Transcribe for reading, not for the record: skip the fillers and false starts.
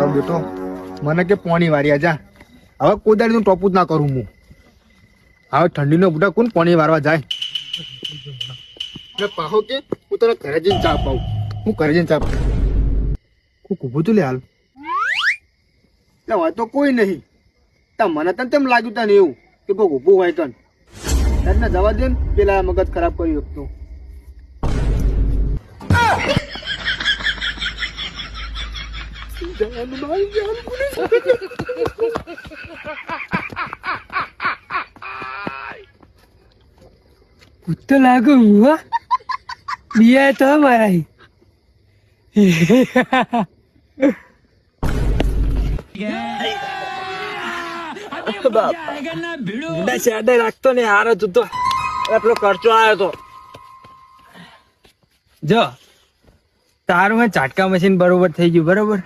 મારો બેટો મને કે પોણી વાર્યા જા. હવે કોઈ દાડી નું ટોપું જ ના કરું હું. હવે ઠંડીનો બુટા કોણ પોણી વારવા જાય? ને પાહો કે હું તને ઘરે જઈને ચા પાઉં. હું ઘરે જઈને ચા પાઉં. હું ઊભું તું લે હાલ. એટલે હોય તો કોઈ નહીં. મને તને તેમ લાગ્યું તને એવું કે કોઈ ઊભું હોય તને તને જવા દે ને પેલા મગજ ખરાબ કરી શકતો. તો લાગુ હું બિયા તો મારા રાખતો ને હારો તું તો પેલો ખર્ચો આવ્યો તો જો તારું ચાટકા મશીન બરોબર થઈ ગયું બરોબર.